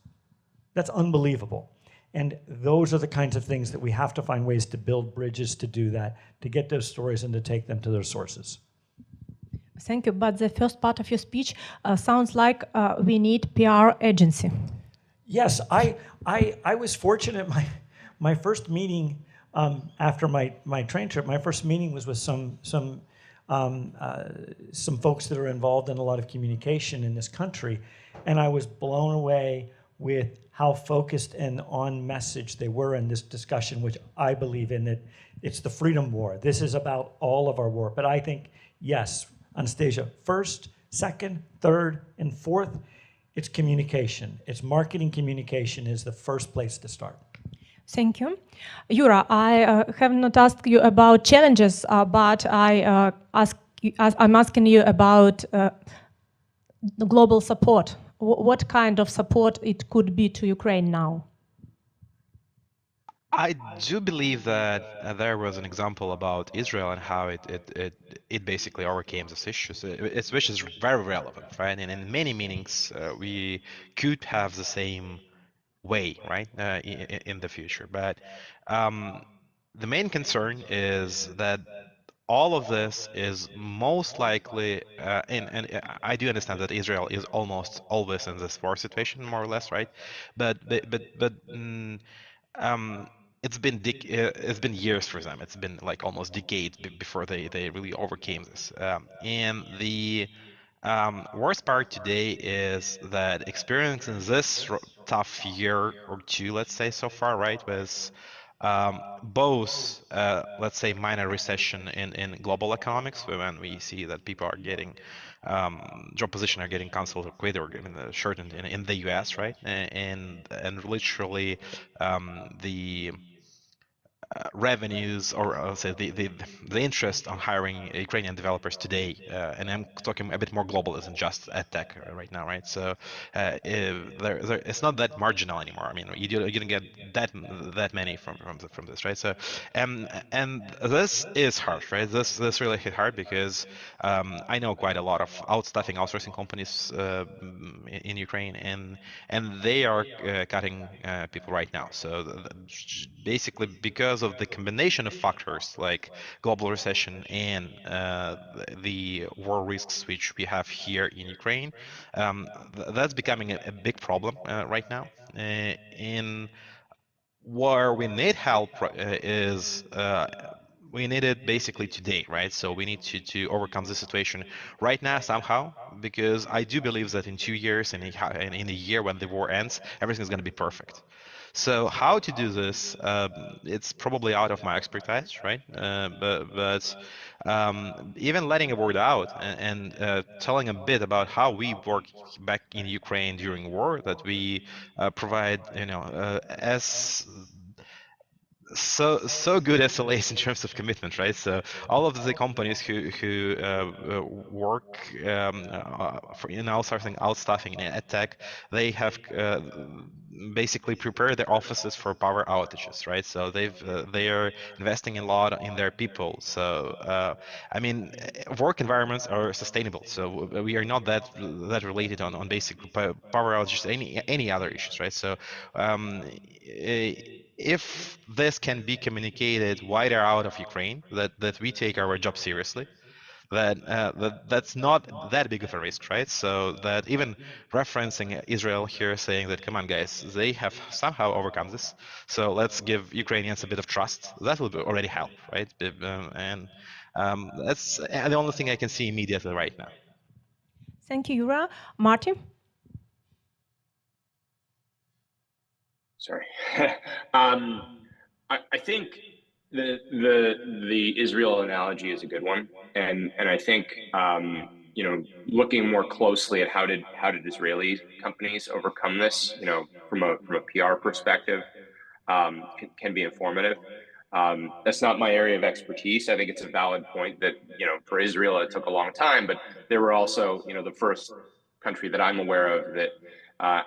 That's unbelievable. And those are the kinds of things that we have to find ways to build bridges to do that, to get those stories and to take them to their sources. Thank you. But the first part of your speech sounds like we need PR agency. Yes, I was fortunate. My first meeting after my train trip, my first meeting was with some folks that are involved in a lot of communication in this country, and I was blown away with how focused and on message they were in this discussion, which I believe in, that it's the freedom war. This is about all of our war. But I think, yes, Anastasia, first, second, third, and fourth, it's communication. It's marketing communication is the first place to start. Thank you. Yura, I have not asked you about challenges, but I'm asking you about the global support. What kind of support it could be to Ukraine now? I do believe that there was an example about Israel and how it basically overcame this issue, which is very relevant, right? And in many meanings, we could have the same way, right, in the future. But the main concern is that all of this is most likely, and I do understand that Israel is almost always in this war situation, more or less, right? But it's been years for them. It's been like almost decades before they really overcame this. And the worst part today is that experiencing this tough year or two, let's say so far, right, was both, let's say, minor recession in global economics, when we see that people are getting job position are getting canceled or quit or getting shortened in the US, right, and literally the revenues, or say the interest on hiring Ukrainian developers today, and I'm talking a bit more global, isn't just Adtech right now, right? So it's not that marginal anymore. I mean, you don't get that many from this, right? So and this is harsh, right? This really hit hard because I know quite a lot of outsourcing companies in Ukraine, and they are cutting people right now. So basically, because of the combination of factors like global recession and the war risks which we have here in Ukraine, that's becoming a big problem right now. In where we need help is we need it basically today, right? So we need to overcome the situation right now somehow, because I do believe that in 2 years and in a year when the war ends, everything's going to be perfect. So how to do this? It's probably out of my expertise, right? But even letting a word out and telling a bit about how we work back in Ukraine during war, that we provide, as so good SLAs in terms of commitment, right? So all of the companies who work for in outstaffing in Adtech, they have basically prepared their offices for power outages, right? So they are investing a lot in their people. So I mean, work environments are sustainable. So we are not that related on basic power outages, any other issues, right? So if this can be communicated wider out of Ukraine, that we take our job seriously, that's not that big of a risk, right? So that even referencing Israel here, saying that, come on, guys, they have somehow overcome this, so let's give Ukrainians a bit of trust. That will already help, right? And that's the only thing I can see immediately right now. Thank you, Yura. Martin? Sorry. I think the Israel analogy is a good one, and I think looking more closely at how did Israeli companies overcome this, from a PR perspective, can be informative. That's not my area of expertise. I think it's a valid point that for Israel it took a long time, but there were also the first country that I'm aware of that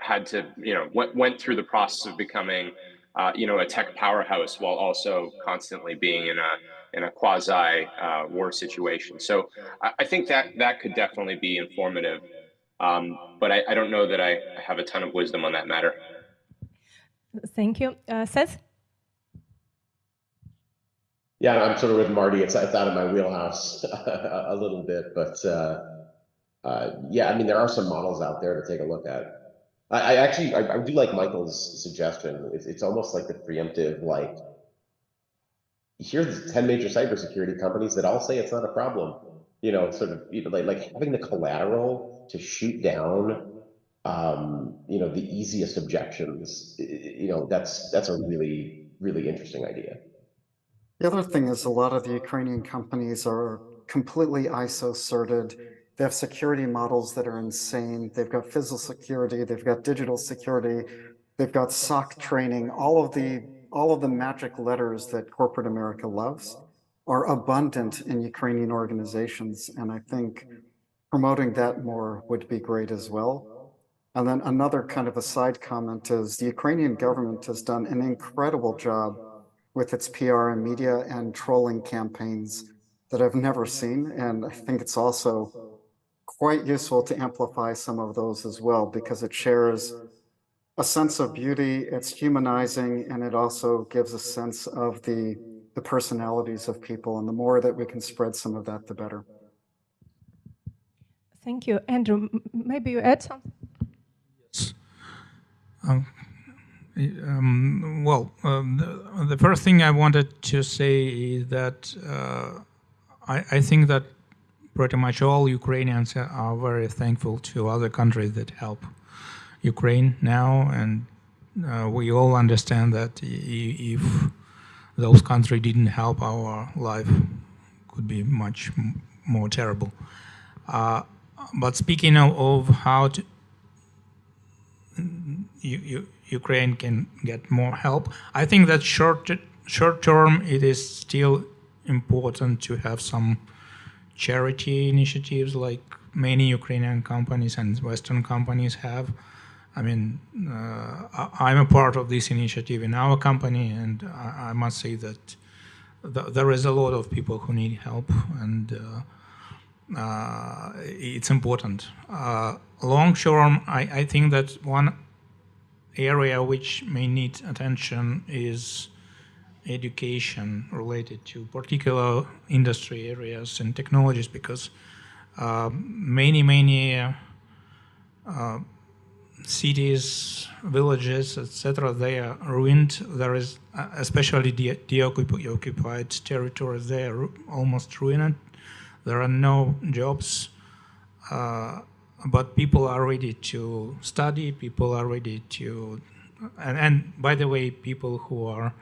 had to went through the process of becoming a tech powerhouse while also constantly being in a quasi war situation. So I think that could definitely be informative, but I don't know that I have a ton of wisdom on that matter. Thank you. Seth? Yeah, I'm sort of with Marty. It's out of my wheelhouse a little bit, but yeah, I mean, there are some models out there to take a look at. I actually do like Michael's suggestion. It's almost like the preemptive, like, here's 10 major cybersecurity companies that all say it's not a problem. Sort of like having the collateral to shoot down the easiest objections. That's a really, really interesting idea. The other thing is a lot of the Ukrainian companies are completely ISO-certed. They have security models that are insane. They've got physical security, they've got digital security, they've got SOC training. All of the magic letters that corporate America loves are abundant in Ukrainian organizations, and I think promoting that more would be great as well. And then another kind of a side comment is the Ukrainian government has done an incredible job with its PR and media and trolling campaigns that I've never seen. And I think it's also quite useful to amplify some of those as well, because it shares a sense of beauty, it's humanizing, and it also gives a sense of the personalities of people. And the more that we can spread some of that, the better. Thank you. Andrew, maybe you add something? Yes. The first thing I wanted to say is that I think that pretty much all Ukrainians are very thankful to other countries that help Ukraine now, and we all understand that if those countries didn't help, our life could be much more terrible. But speaking of how Ukraine can get more help, I think that short term, it is still important to have some charity initiatives like many Ukrainian companies and Western companies have. I mean, I'm a part of this initiative in our company, and I must say that there is a lot of people who need help, and it's important. Long term, I think that one area which may need attention is education related to particular industry areas and technologies, because many cities, villages, etc., they are ruined. There is, especially the occupied territories, they are almost ruined. There are no jobs, but people are ready to study, people are ready to, and by the way, people who are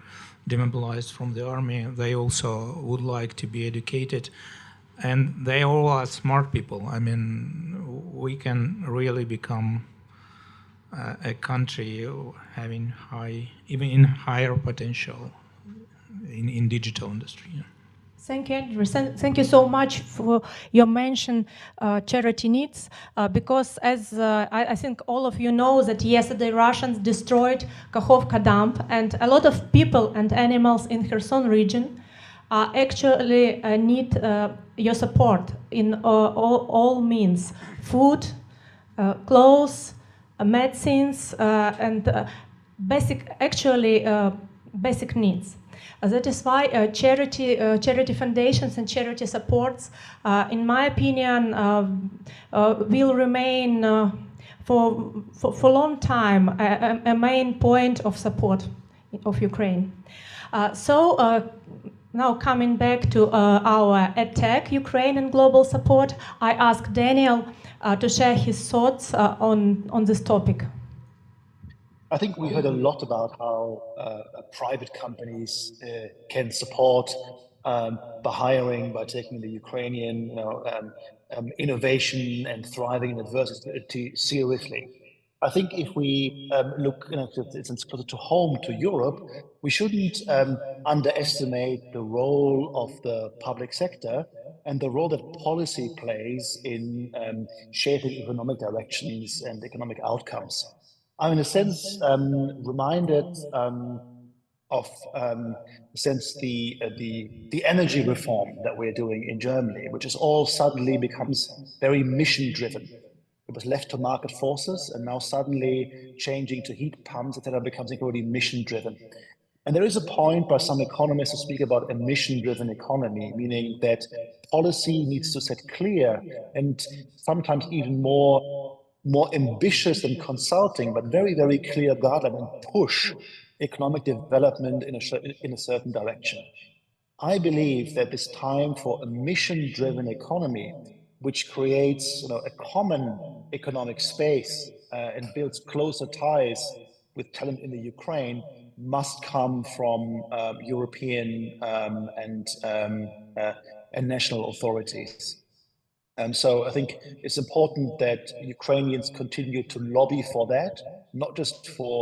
demobilized from the army, they also would like to be educated, and they all are smart people. I mean, we can really become a country having even higher potential in digital industry. Yeah. Thank you, Andrew. Thank you so much for your mention charity needs, because as I think all of you know that yesterday Russians destroyed Kakhovka Dam, and a lot of people and animals in Kherson region actually need your support in all means: food, clothes, medicines, and basic needs. That is why charity foundations and charity supports, in my opinion, will remain for a long time a main point of support of Ukraine. Now coming back to our Adtech Ukraine and global support, I ask Daniel to share his thoughts on this topic. I think we heard a lot about how private companies can support by hiring, by taking the Ukrainian innovation and thriving in adversity seriously. I think if we look, it's closer to home, to Europe, we shouldn't underestimate the role of the public sector and the role that policy plays in shaping economic directions and economic outcomes. I'm in a sense reminded of since the energy reform that we're doing in Germany, which is all suddenly becomes very mission driven. It was left to market forces, and now suddenly changing to heat pumps, etc., becomes already mission driven. And there is a point by some economists who speak about a mission-driven economy, meaning that policy needs to set clear and sometimes even more ambitious than consulting, but very clear guideline and push economic development in a certain direction. I believe that it's time for a mission-driven economy, which creates a common economic space and builds closer ties with talent in the Ukraine, must come from European and national authorities. So I think it's important that Ukrainians continue to lobby for that, not just for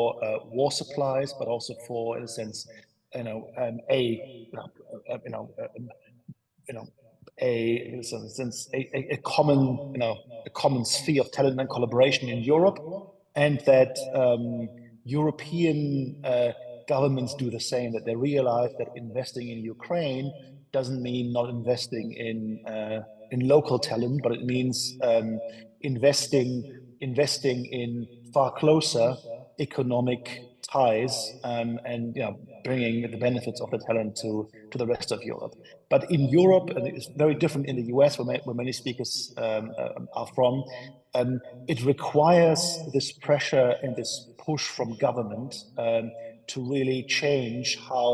war supplies, but also for, in a sense, a common sphere of talent and collaboration in Europe, and that European governments do the same, that they realize that investing in Ukraine doesn't mean not investing in local talent, but it means investing in far closer economic ties and bringing the benefits of the talent to the rest of Europe. But in Europe, and it's very different in the US, where many speakers are from, it requires this pressure and this push from government to really change how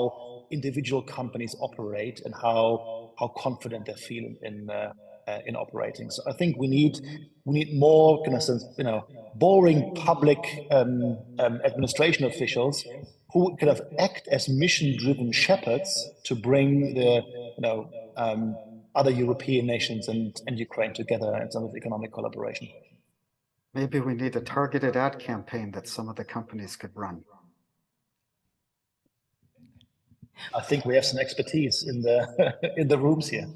individual companies operate and how confident they feel in operating. So I think we need more boring public administration officials who kind of act as mission-driven shepherds to bring the other European nations and Ukraine together in terms of economic collaboration. Maybe we need a targeted ad campaign that some of the companies could run. I think we have some expertise in the in the rooms here.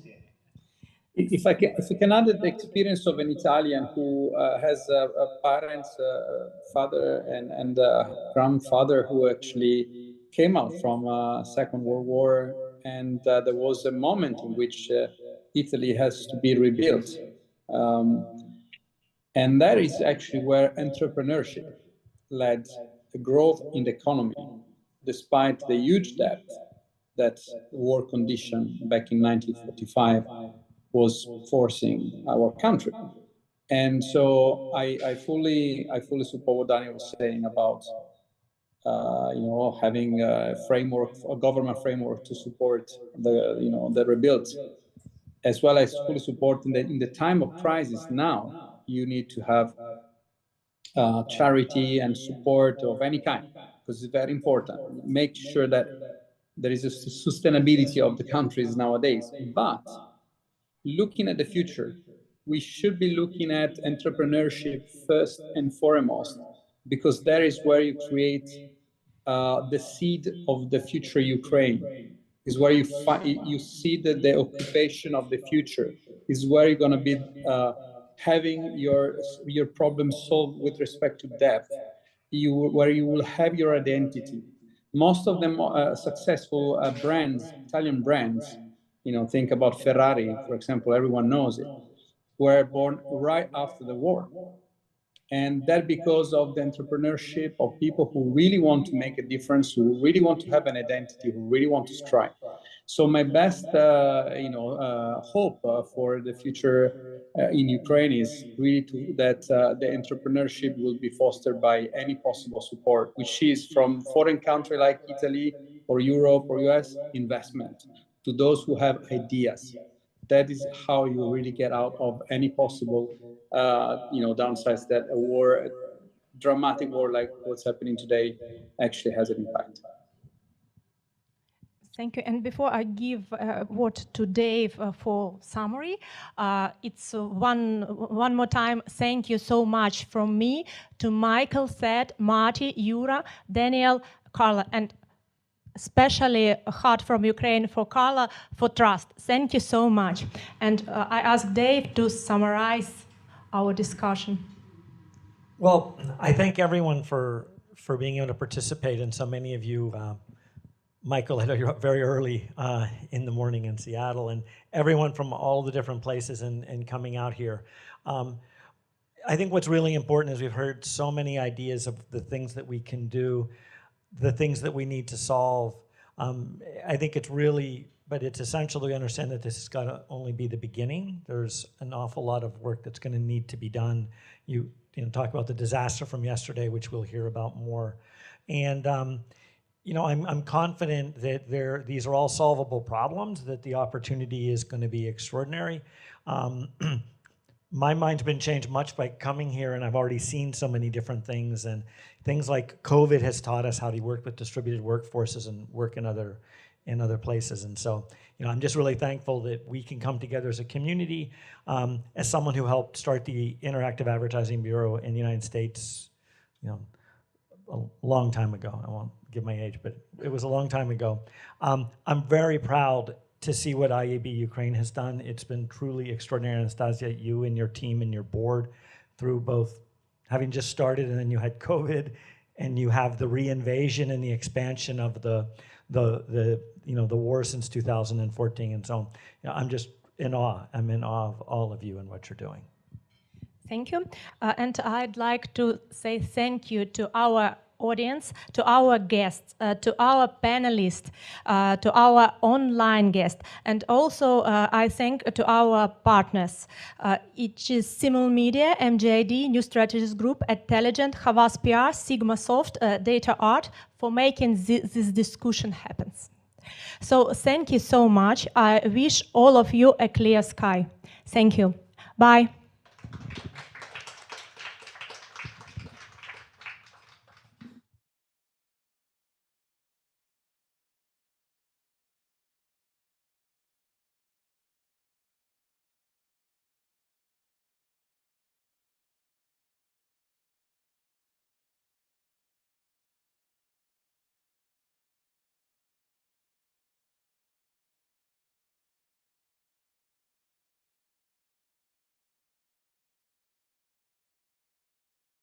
If I can add the experience of an Italian who has a parents, father and grandfather who actually came out from Second World War, and there was a moment in which Italy has to be rebuilt. And that is actually where entrepreneurship led the growth in the economy, despite the huge debt that war condition back in 1945 was forcing our country. And so I fully support what Daniel was saying about having a framework, a government framework to support the rebuild, as well as fully support in the time of crisis. Now you need to have charity and support of any kind, because it's very important. Make sure that there is a sustainability of the countries nowadays. But looking at the future, we should be looking at entrepreneurship first and foremost, because that is where you create the seed of the future Ukraine. Is where you see that the occupation of the future is where you're going to be having your problems solved with respect to debt. Where you will have your identity. Most of them successful brands, Italian brands, think about Ferrari, for example, everyone knows it, were born right after the war. And that because of the entrepreneurship of people who really want to make a difference, who really want to have an identity, who really want to strive. So my best, hope for the future in Ukraine is really that the entrepreneurship will be fostered by any possible support, which is from foreign country like Italy or Europe or US, investment to those who have ideas. That is how you really get out of any possible, downsides that a war, a dramatic war like what's happening today, actually has an impact. Thank you. And before I give word to Dave for summary, it's one more time, thank you so much from me to Michael, Seth, Marty, Yura, Daniel, Carla, and especially a heart from Ukraine for Carla for trust. Thank you so much. And I ask Dave to summarize our discussion. Well, I thank everyone for being able to participate, and so many of you, Michael, I know you're up very early in the morning in Seattle, and everyone from all the different places and coming out here. I think what's really important is we've heard so many ideas of the things that we can do, the things that we need to solve. I think it's really, but it's essential to understand that this has got to only be the beginning. There's an awful lot of work that's going to need to be done. You talk about the disaster from yesterday, which we'll hear about more. And I'm confident that these are all solvable problems, that the opportunity is going to be extraordinary. My mind's been changed much by coming here, and I've already seen so many different things, and things like COVID has taught us how to work with distributed workforces and work in other places. And so, I'm just really thankful that we can come together as a community. As someone who helped start the Interactive Advertising Bureau in the United States, a long time ago. I won't give my age, but it was a long time ago. I'm very proud to see what IAB Ukraine has done. It's been truly extraordinary. Anastasia, you and your team and your board, through both having just started and then you had COVID, and you have the reinvasion and the expansion of the war since 2014. And so I'm just in awe. I'm in awe of all of you and what you're doing. Thank you. And I'd like to say thank you to our audience, to our guests, to our panelists, to our online guests, and also I thank to our partners. It is Simul Media, MJID, New Strategies Group, Intelligent, Havas PR, Sigma Soft, Data Art, for making this discussion happen. So thank you so much. I wish all of you a clear sky. Thank you. Bye.